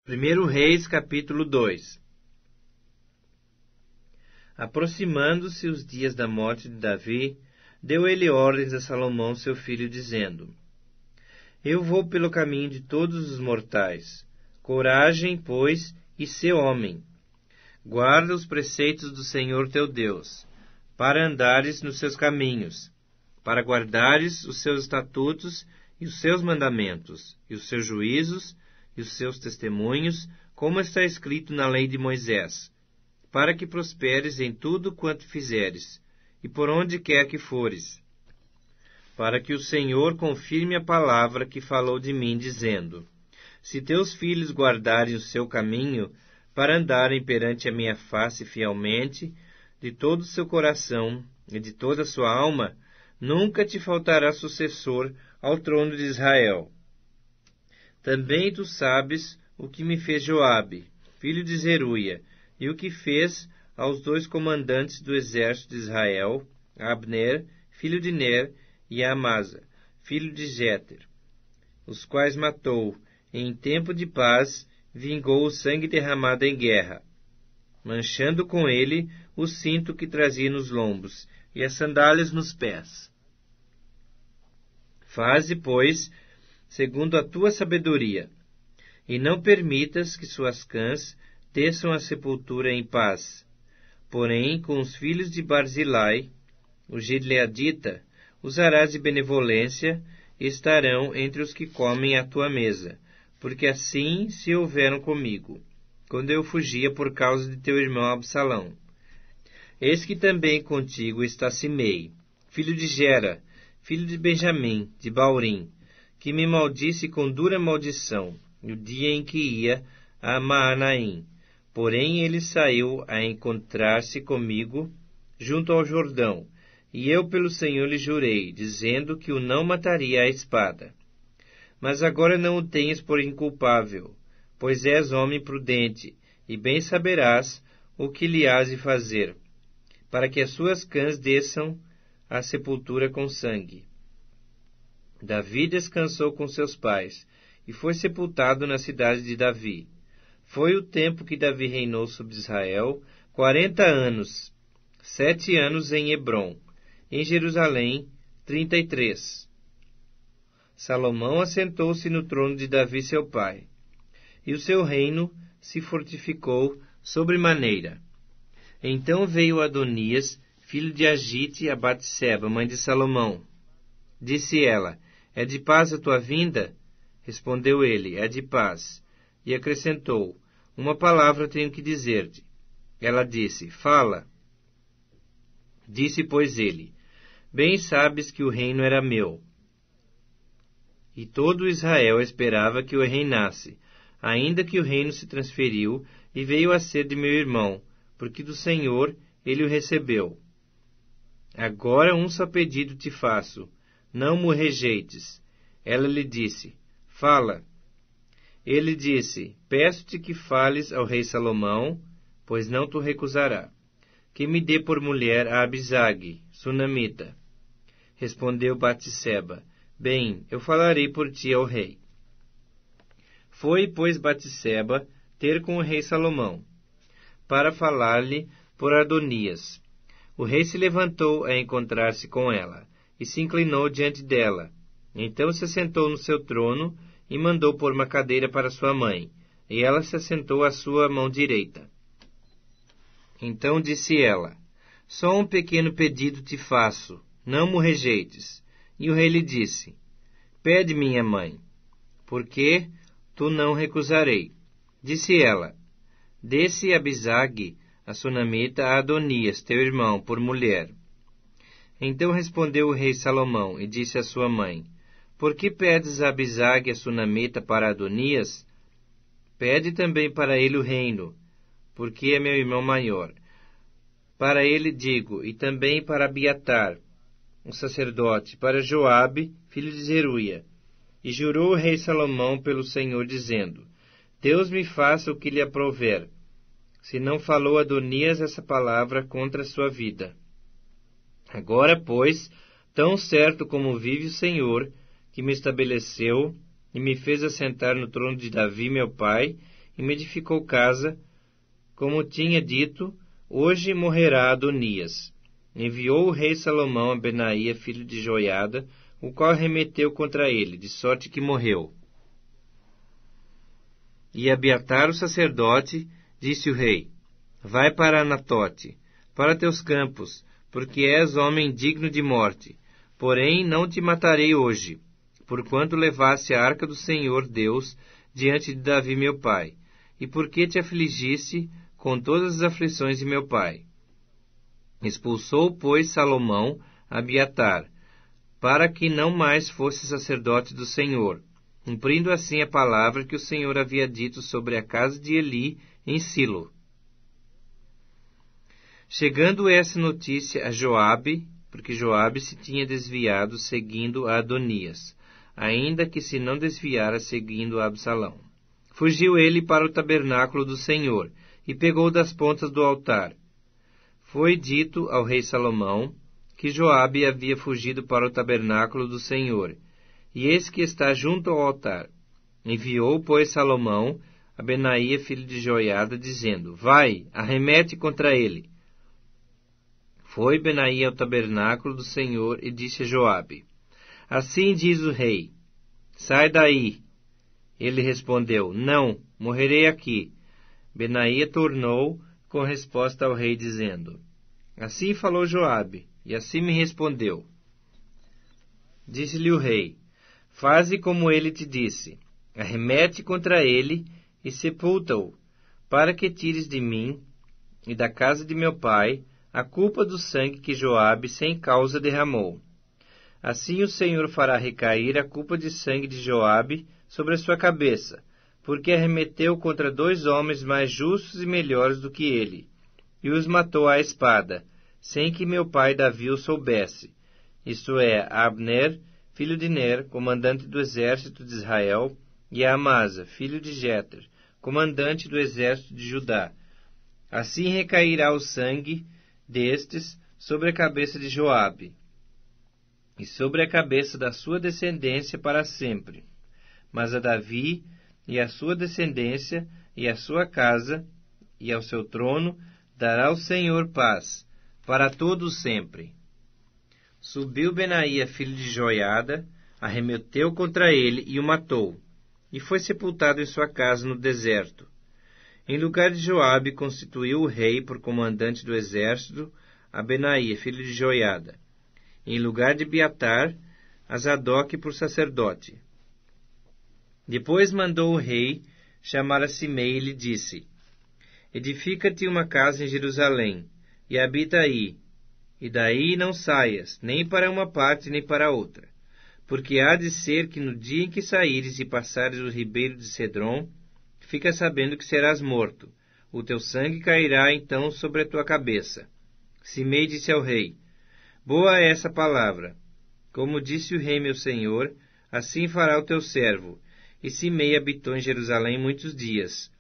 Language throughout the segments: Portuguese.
1 Reis, capítulo 2. Aproximando-se os dias da morte de Davi, deu ele ordens a Salomão, seu filho, dizendo: Eu vou pelo caminho de todos os mortais. Coragem, pois, e sê homem. Guarda os preceitos do Senhor teu Deus, para andares nos seus caminhos, para guardares os seus estatutos e os seus mandamentos, e os seus juízos, e os seus testemunhos, como está escrito na lei de Moisés, para que prosperes em tudo quanto fizeres, e por onde quer que fores, para que o Senhor confirme a palavra que falou de mim, dizendo: Se teus filhos guardarem o seu caminho, para andarem perante a minha face fielmente, de todo o seu coração e de toda a sua alma, nunca te faltará sucessor ao trono de Israel. Também tu sabes o que me fez Joabe, filho de Zeruia, e o que fez aos 2 comandantes do exército de Israel, a Abner, filho de Ner, e a Amasa, filho de Jéter, os quais matou, e em tempo de paz vingou o sangue derramado em guerra, manchando com ele o cinto que trazia nos lombos, e as sandálias nos pés. Faze, pois, segundo a tua sabedoria, e não permitas que suas cãs desçam à sepultura em paz. Porém, com os filhos de Barzilai, o gileadita, usarás de benevolência, e estarão entre os que comem à tua mesa, porque assim se houveram comigo, quando eu fugia por causa de teu irmão Absalão. Eis que também contigo está Simei, filho de Gera, filho de Benjamim, de Baurim, que me maldisse com dura maldição, no dia em que ia a Maanaim. Porém ele saiu a encontrar-se comigo junto ao Jordão, e eu pelo Senhor lhe jurei, dizendo que o não mataria à espada. Mas agora não o tenhas por inculpável, pois és homem prudente, e bem saberás o que lhe hás de fazer, para que as suas cãs desçam à sepultura com sangue. Davi descansou com seus pais, e foi sepultado na cidade de Davi. Foi o tempo que Davi reinou sobre Israel, 40 anos, 7 anos em Hebrom, em Jerusalém, 33. Salomão assentou-se no trono de Davi seu pai, e o seu reino se fortificou sobremaneira. Então veio Adonias, filho de Agite, a Batseba, mãe de Salomão. Disse ela: É de paz a tua vinda? Respondeu ele: É de paz. E acrescentou: Uma palavra tenho que dizer-te. Ela disse: Fala. Disse, pois, ele: Bem sabes que o reino era meu, e todo Israel esperava que eu reinasse, ainda que o reino se transferiu e veio a ser de meu irmão, porque do Senhor ele o recebeu. Agora um só pedido te faço: não me rejeites. Ela lhe disse: Fala. Ele disse: Peço-te que fales ao rei Salomão, pois não te recusará, que me dê por mulher a Abisag, sunamita. Respondeu Batseba: Bem, eu falarei por ti ao rei. Foi, pois, Batseba ter com o rei Salomão, para falar-lhe por Adonias. O rei se levantou a encontrar-se com ela, e se inclinou diante dela. Então se assentou no seu trono, e mandou pôr uma cadeira para sua mãe, e ela se assentou à sua mão direita. Então disse ela: Só um pequeno pedido te faço, não me rejeites. E o rei lhe disse: Pede, minha mãe, porque tu não recusarei. Disse ela: Dê-se Abisag, a sunamita, a Adonias, teu irmão, por mulher. Então respondeu o rei Salomão, e disse à sua mãe: Por que pedes a Abisag, a sunamita, para Adonias? Pede também para ele o reino, porque é meu irmão maior. Para ele digo, e também para Abiatar, o sacerdote, para Joabe, filho de Zeruia. E jurou o rei Salomão pelo Senhor, dizendo: Deus me faça o que lhe aprouver, se não falou Adonias essa palavra contra a sua vida. Agora, pois, tão certo como vive o Senhor, que me estabeleceu e me fez assentar no trono de Davi, meu pai, e me edificou casa, como tinha dito, hoje morrerá Adonias. Enviou o rei Salomão a Benaía, filho de Joiada, o qual arremeteu contra ele, de sorte que morreu. E Abiatar, o sacerdote, disse o rei: Vai para Anatote, para teus campos, porque és homem digno de morte. Porém, não te matarei hoje, porquanto levaste a arca do Senhor Deus diante de Davi meu pai, e porque te afligiste com todas as aflições de meu pai. Expulsou, pois, Salomão Abiatar, para que não mais fosse sacerdote do Senhor, cumprindo assim a palavra que o Senhor havia dito sobre a casa de Eli em Silo. Chegando essa notícia a Joabe, porque Joabe se tinha desviado seguindo a Adonias, ainda que se não desviara seguindo a Absalão. Fugiu ele para o tabernáculo do Senhor, e pegou das pontas do altar. Foi dito ao rei Salomão que Joabe havia fugido para o tabernáculo do Senhor, e eis que está junto ao altar. Enviou, pois, Salomão a Benaía, filho de Joiada, dizendo: Vai, arremete contra ele. Foi Benaía ao tabernáculo do Senhor e disse a Joabe: Assim diz o rei: Sai daí. Ele respondeu: Não, morrerei aqui. Benaía tornou com resposta ao rei, dizendo: Assim falou Joabe, e assim me respondeu. Disse-lhe o rei: Faze como ele te disse, arremete contra ele e sepulta-o, para que tires de mim e da casa de meu pai a culpa do sangue que Joabe sem causa derramou. Assim o Senhor fará recair a culpa de sangue de Joabe sobre a sua cabeça, porque arremeteu contra 2 homens mais justos e melhores do que ele, e os matou à espada, sem que meu pai Davi o soubesse, isto é, Abner, filho de Ner, comandante do exército de Israel, e Amasa, filho de Jeter, comandante do exército de Judá. Assim recairá o sangue destes sobre a cabeça de Joabe, e sobre a cabeça da sua descendência para sempre. Mas a Davi e a sua descendência e a sua casa e ao seu trono dará o Senhor paz, para todos sempre. Subiu Benaía, filho de Joiada, arremeteu contra ele e o matou, e foi sepultado em sua casa no deserto. Em lugar de Joabe, constituiu o rei por comandante do exército a Benaía, filho de Joiada. Em lugar de Abiatar, a Zadoque por sacerdote. Depois mandou o rei chamar a Simei e lhe disse: Edifica-te uma casa em Jerusalém, e habita aí, e daí não saias, nem para uma parte nem para outra. Porque há de ser que no dia em que saíres e passares o ribeiro de Cedron, fica sabendo que serás morto. O teu sangue cairá então sobre a tua cabeça. Simei disse ao rei: Boa é essa palavra. Como disse o rei meu senhor, assim fará o teu servo. E Simei habitou em Jerusalém muitos dias.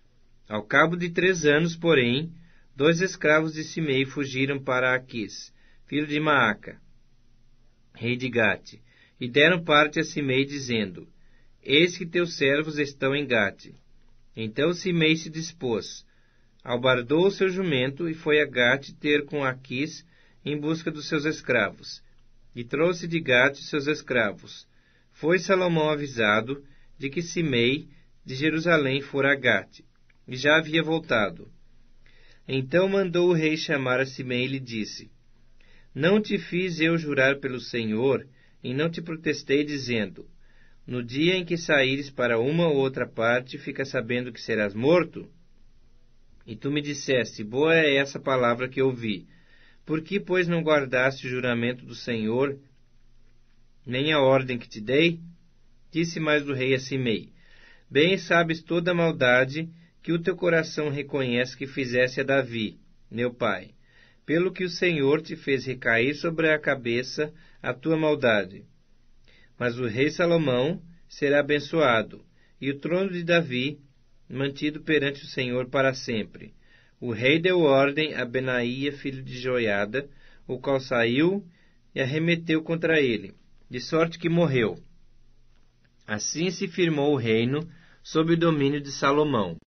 Ao cabo de 3 anos, porém, 2 escravos de Simei fugiram para Aquis, filho de Maaca, rei de Gate, e deram parte a Simei, dizendo: Eis que teus servos estão em Gate. Então Simei se dispôs, albardou o seu jumento e foi a Gate ter com Aquis em busca dos seus escravos, e trouxe de Gate seus escravos. Foi Salomão avisado de que Simei de Jerusalém fora a Gate, e já havia voltado. Então mandou o rei chamar a Simei e lhe disse: Não te fiz eu jurar pelo Senhor, e não te protestei, dizendo: No dia em que saíres para uma ou outra parte, fica sabendo que serás morto? E tu me disseste: Boa é essa palavra que ouvi. Por que, pois, não guardaste o juramento do Senhor, nem a ordem que te dei? Disse mais o rei a Simei: Bem sabes toda a maldade que o teu coração reconhece que fizesse a Davi, meu pai, pelo que o Senhor te fez recair sobre a cabeça a tua maldade. Mas o rei Salomão será abençoado, e o trono de Davi mantido perante o Senhor para sempre. O rei deu ordem a Benaía, filho de Joiada, o qual saiu e arremeteu contra ele, de sorte que morreu. Assim se firmou o reino sob o domínio de Salomão.